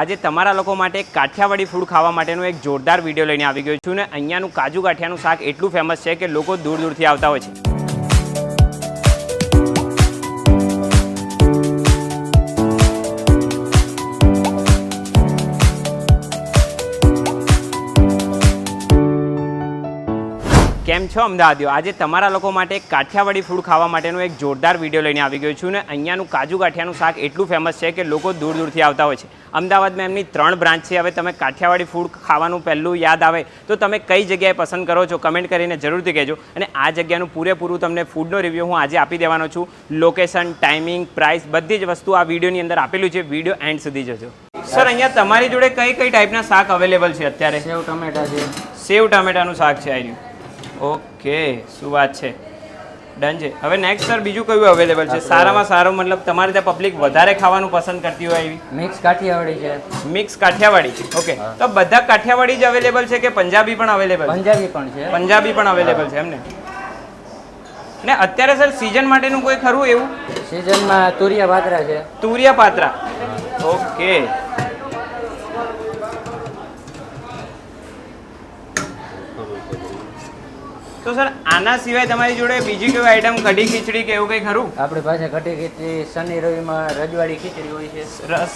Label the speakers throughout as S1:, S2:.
S1: આજે તમારા લોકો માટે કાઠિયાવાડી ફૂડ ખાવા માટેનો એક જોરદાર વિડીયો લઈને આવી ગયો છું ને અહીંયાનું કાજુ ગાંઠિયાનું શાક એટલું ફેમસ છે કે લોકો દૂર દૂરથી આવતા હોય છે। કેમ છો અમદાવાદીઓ? આજે તમારા લોકો માટે કાઠિયાવાડી ફૂડ ખાવા માટેનો એક જોરદાર વિડીયો લઈને આવી ગયો છું ને અહીંયાનું કાજુ ગાંઠિયાનું શાક એટલું ફેમસ છે કે લોકો દૂર દૂરથી આવતા હોય છે। અમદાવાદમાં એમની 3 બ્રાન્ચ છે। હવે તમે કાઠિયાવાડી ફૂડ ખાવાનું પહેલું યાદ આવે તો તમે કઈ જગ્યાએ પસંદ કરો છો કમેન્ટ કરીને જરૂરથી કહેજો। અને આ જગ્યાનું પૂરેપૂરું તમને ફૂડનો રિવ્યૂ હું આજે આપી દેવાનો છું। લોકેશન, ટાઈમિંગ, પ્રાઇસ બધી જ વસ્તુ આ વિડીયોની અંદર આપેલું છે। વિડીયો એન્ડ સુધી જોજો। સર અહીંયા તમારી જોડે કઈ કઈ ટાઈપના શાક અવેલેબલ છે અત્યારે?
S2: સેવ ટમેટા છે।
S1: સેવ ટામેટાનું શાક છે આ રહ્યું। ઓકે, શું વાત છે, ડન છે। હવે નેક્સ્ટ સર બીજું કયું અવેલેબલ છે સારામાં સારું, મતલબ તમારે ત્યાં પબ્લિક વધારે ખાવાનું પસંદ કરતી હોય એવી?
S2: મિક્સ કાઠિયાવાડી છે।
S1: Mix Kathiawadi, okay. તો બધા કાઠિયાવાડી જ અવેલેબલ છે કે પંજાબી પણ અવેલેબલ?
S2: પંજાબી પણ છે।
S1: પંજાબી પણ અવેલેબલ છે એમને? ને અત્યારે સર સીઝન માટેનું કોઈ ખરું એવું?
S2: સીઝનમાં તુરિયા પાત્રા છે।
S1: તુરિયા પાત્રા, ઓકે। તો સર આના સિવાય તમારી જોડે બીજી કોઈ આઈટમ, કઢી ખીચડી કે એવું કંઈ ખરું?
S2: આપણી પાસે કઢી ખીચડી, શનિ રવિમાં રજવાડી ખીચડી હોય છે।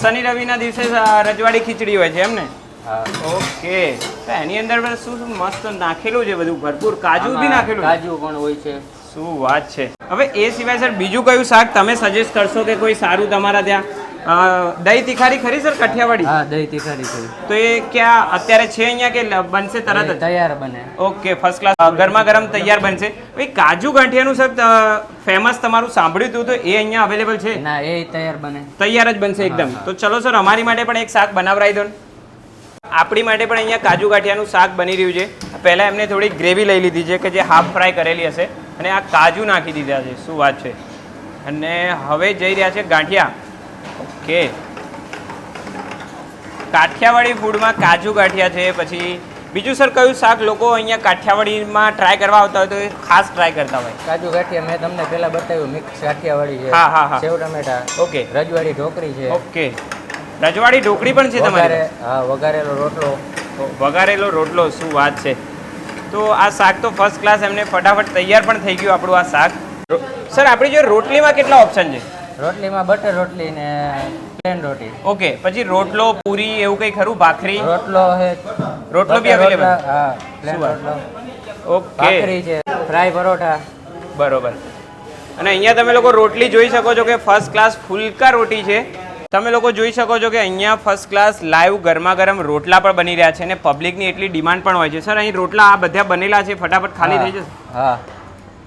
S1: શનિ રવિના દિવસે રજવાડી ખીચડી હોય છે એમ ને?
S2: હા,
S1: ઓકે। તો એની અંદર શું શું મસ્ત નાખેલું છે, બધું ભરપૂર કાજુ બી નાખેલું?
S2: કાજુ પણ હોય છે।
S1: શું વાત છે। હવે એ સિવાય સર બીજું કયું શાક તમે સજેસ્ટ કરશો કે કોઈ સારું તમારા ત્યાં? દહીં તિખારી ખરી સર કાઠિયાવાડી?
S2: હા, દહીં તિખારી છે।
S1: તો એ ક્યાં અત્યારે છે અહીંયા કે બનશે તરત જ?
S2: તૈયાર બને।
S1: ઓકે, ફર્સ્ટ ક્લાસ ગરમા ગરમ તૈયાર બનશે। ભાઈ કાજુ ગાંઠિયાનું સર ફેમસ તમારું સાંભળ્યું હતું, તો એ અહીંયા અવેલેબલ છે?
S2: ના, એ તૈયાર બને।
S1: તૈયાર જ બનશે એકદમ? તો ચલો સર અમારી માટે પણ એક શાક બનાવરાઈ દો ને। આપણી માટે પણ અહીંયા કાજુ ગાંઠિયાનું શાક બની રહ્યું છે। પહેલાં એમને થોડી ગ્રેવી લઈ લીધી છે કે જે હાફ ફ્રાય કરેલી હશે, અને આ કાજુ નાખી દીધા છે। શું વાત છે। અને હવે જઈ રહ્યા છે ગાંઠિયા। ઓકે, કાઠિયાવાડી ફૂડમાં કાજુ ગાંઠિયા છે। પછી બીજું સર કયું શાક લોકો અહીંયા કાઠિયાવાડીમાં ટ્રાય કરવા આવતા હોય તો એ ખાસ ટ્રાય કરતા હોય?
S2: કાજુ ગાંઠિયા મેં તમને પહેલા બતાવ્યું, મિક્સ કાઠિયાવાડી છે।
S1: હા હા હા,
S2: સેવ ટમેટા,
S1: ઓકે।
S2: રજવાડી ઢોકળી છે।
S1: ઓકે, રજવાડી ઢોકળી પણ છે તમારે?
S2: હા, વઘારેલો રોટલો।
S1: વઘારેલો રોટલો, શું વાત છે। તો આ શાક તો ફર્સ્ટ ક્લાસ, એમને ફટાફટ તૈયાર પણ થઈ ગયું આપણું આ શાક। સર આપણી જો રોટલીમાં કેટલા ઓપ્શન છે?
S2: રોટલીમાં બટર રોટલી ને પ્લેન રોટી।
S1: ઓકે, પછી રોટલો, પૂરી એવું કંઈ ખરું? ભાખરી?
S2: રોટલો છે,
S1: રોટલો બી અવેલેબલ?
S2: હા, પ્લેન
S1: શું વાત?
S2: રોટલો।
S1: ઓકે,
S2: ભાખરી છે, ફ્રાય પરોઠા।
S1: બરોબર। અને અહીંયા તમે લોકો રોટલી જોઈ શકો છો કે ફર્સ્ટ ક્લાસ ફુલકા રોટી છે। તમે લોકો જોઈ શકો છો કે અહીંયા ફર્સ્ટ ક્લાસ લાઈવ ગરમા ગરમ રોટલા પણ બની રહ્યા છે અને પબ્લિકની એટલી ડિમાન્ડ પણ હોય છે। સર અહીં રોટલા આ બધા બનેલા છે, ફટાફટ ખાલી થઈ જશે?
S2: હા,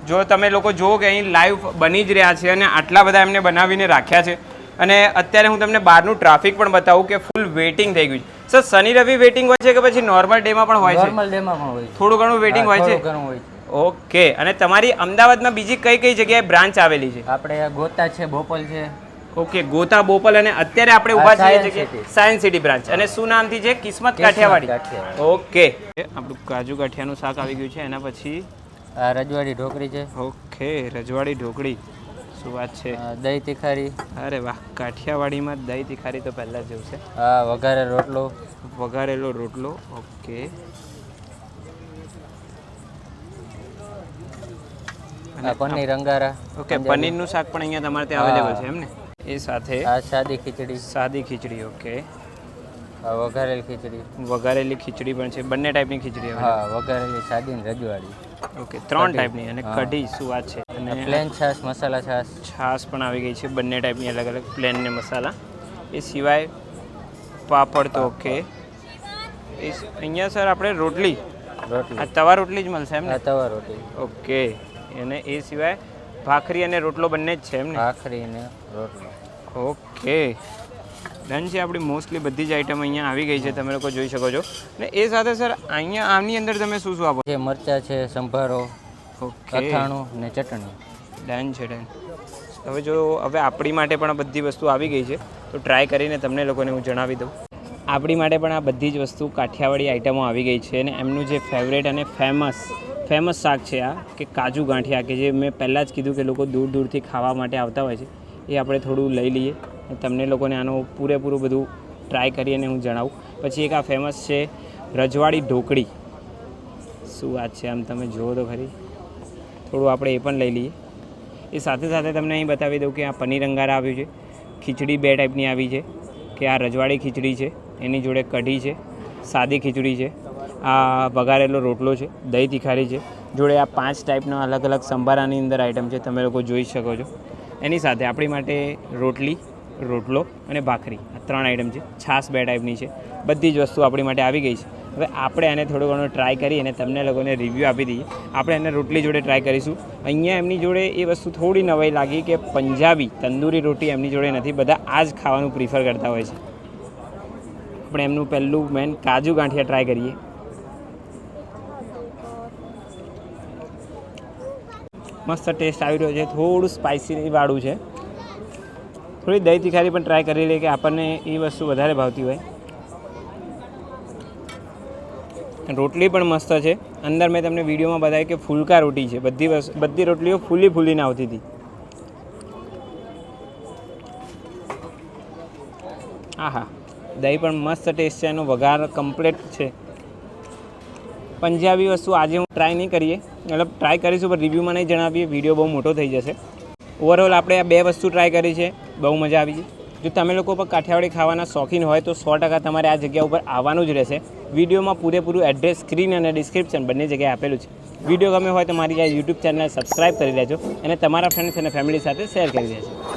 S1: જો તમે લોકો જુઓ કે અહીં લાઈવ બની જ રહ્યા છે અને આટલા બધા એમને બનાવીને રાખ્યા છે। અને અત્યારે હું તમને બહારનું ટ્રાફિક પણ બતાવું કે ફૂલ વેઇટિંગ થઈ ગયું છે। સર શનિ રવિ વેઇટિંગ હોય છે કે પછી નોર્મલ ડેમાં પણ હોય છે?
S2: નોર્મલ ડેમાં પણ હોય છે,
S1: થોડું ઘણું વેઇટિંગ હોય છે?
S2: ઘણું હોય છે।
S1: ઓકે। અને તમારી અમદાવાદમાં બીજી કઈ કઈ જગ્યાએ બ્રાન્ચ આવેલી છે?
S2: આપણે ગોતા છે, બોપલ છે।
S1: ઓકે, ગોતા, બોપલ, અને અત્યારે આપણે ઊભા છીએ જગ્યાએ સાયન્સ સિટી બ્રાન્ચ। અને શું નામથી છે? કિસ્મત કાઠિયાવાડી। ઓકે, આપણું કાજુ ગાંઠિયાનું શાક આવી ગયું છે। એના પછી
S2: આ રજવાડી ઢોકળી છે।
S1: ઓકે, રજવાડી ઢોકળી, શું વાત છે।
S2: દહીં તિખારી।
S1: અરે વાહ, કાઠિયાવાડીમાં દહીં તિખારી તો પહેલાં જ જેવું છે।
S2: હા, વઘારેલો રોટલો।
S1: વઘારેલો રોટલો, ઓકે।
S2: અને પનીર અંગારા।
S1: ઓકે, પનીરનું શાક પણ અહીંયા તમારે ત્યાં અવેલેબલ છે એમ ને? એ સાથે
S2: આ સાદી ખીચડી।
S1: સાદી ખીચડી, ઓકે।
S2: વઘારેલી ખીચડી।
S1: વઘારેલી ખીચડી પણ છે, બંને ટાઈપની ખીચડી?
S2: હા, વઘારેલી સાદી ને રજવાડી।
S1: ઓકે, 3 ટાઈપની। અને કઢી, શું વાત છે।
S2: અને પ્લેન છાશ, મસાલા છાશ।
S1: છાશ પણ આવી ગઈ છે, બંને ટાઈપની અલગ અલગ, પ્લેન ને મસાલા। એ સિવાય પાપડ તો ઓકે। એ અહીંયા સર આપણે રોટલી, આ તવા રોટલી જ મળશે એમ ને?
S2: તવા રોટલી,
S1: ઓકે। અને એ સિવાય ભાખરી અને રોટલો બંને જ છે એમ ને?
S2: ભાખરી અને રોટલો,
S1: ઓકે, ડન છે। આપણી મોસ્ટલી બધી જ આઈટમ અહીંયા આવી ગઈ છે, તમે લોકો જોઈ શકો છો। ને એ સાથે સર અહીંયા આની અંદર તમે શું શું આપો છો?
S2: મરચાં છે, સંભારો,
S1: ઓકે,
S2: અથાણું ને ચટણી।
S1: ડન છે, ડન। હવે જો આપણી માટે પણ આ બધી વસ્તુ આવી ગઈ છે, તો ટ્રાય કરીને તમને લોકોને હું જણાવી દઉં। આપણી માટે પણ આ બધી જ વસ્તુ કાઠિયાવાડી આઈટમો આવી ગઈ છે। અને એમનું જે ફેવરેટ અને ફેમસ શાક છે આ કે કાજુ ગાંઠિયા, કે જે મેં પહેલાં જ કીધું કે લોકો દૂર દૂરથી ખાવા માટે આવતા હોય છે, એ આપણે થોડું લઈ લઈએ। તમને લોકોને આનો પૂરેપૂરું બધું ટ્રાય કરી અને હું જણાવું. પછી એક આ ફેમસ છે રજવાડી ઢોકળી. શું વાત છે, આમ તમે જુઓ તો ખરી. થોડું આપણે એ પણ લઈ લઈએ. એ સાથે સાથે તમને અહીં બતાવી દઉં કે આ પનીર અંગારા આવ્યું છે, ખીચડી 2 ટાઈપની આવી છે, કે આ રજવાડી ખીચડી છે, એની જોડે કઢી છે, સાદી ખીચડી છે, આ વઘારેલો રોટલો છે, દહીં તિખારી છે, જોડે આ 5 ટાઈપના અલગ અલગ સંભારાની અંદર આઈટમ છે, તમે લોકો જોઈ શકો છો. એની સાથે આપણી માટે રોટલી, રોટલો અને ભાખરી, આ 3 આઈટમ છે. છાશ 2 ટાઈપની છે. બધી જ વસ્તુ આપણી માટે આવી ગઈ છે. હવે આપણે આને થોડું ઘણું ટ્રાય કરી અને તમને લોકોને રિવ્યૂ આપી દઈએ. આપણે એને રોટલી જોડે ટ્રાય કરીશું. અહીંયા એમની જોડે એ વસ્તુ થોડી નવાઈ લાગી કે પંજાબી તંદૂરી રોટી એમની જોડે નથી, બધા આ જ ખાવાનું પ્રિફર કરતા હોય છે. આપણે એમનું પહેલું મેન કાજુ ગાંઠિયા ટ્રાય કરીએ. મસ્ત ટેસ્ટ આવી રહ્યો છે. થોડું સ્પાઇસી વાળું છે. થોડી દહીં તિખારી પણ ટ્રાય કરી લઈએ કે આપણને એ વસ્તુ વધારે ભાવતી હોય. રોટલી પણ મસ્ત છે. અંદર મેં તમને વિડીયોમાં બતાવ્યું કે ફુલકા રોટી છે. બધી રોટલીઓ ફૂલીને આવતી હતી. આહા, દહીં પણ મસ્ત ટેસ્ટ છે. એનો વઘાર કમ્પ્લીટ છે. પંજાબી વસ્તુ આજે હું ટ્રાય નહીં કરીએ, મતલબ ટ્રાય કરીશું પણ રિવ્યૂમાં નહીં જણાવીએ, વિડીયો બહુ મોટો થઈ જશે. ઓવરઓલ આપણે આ 2 વસ્તુ ટ્રાય કરી છે, બહુ મજા આવી છે. જો તમે લોકો પણ કાઠિયાવાડી ખાવાના શોખીન હોય તો 100% તમારે આ જગ્યા ઉપર આવવાનું જ રહેશે. વિડીયોમાં પૂરેપૂરું એડ્રેસ, સ્ક્રીન અને ડિસ્ક્રિપ્શન બંને જગ્યાએ આપેલું છે. વિડીયો ગમે હોય તો મારી આ યુટ્યુબ ચેનલ સબસ્ક્રાઈબ કરી લેજો અને તમારા ફ્રેન્ડ્સ અને ફેમિલી સાથે શેર કરી દેજો.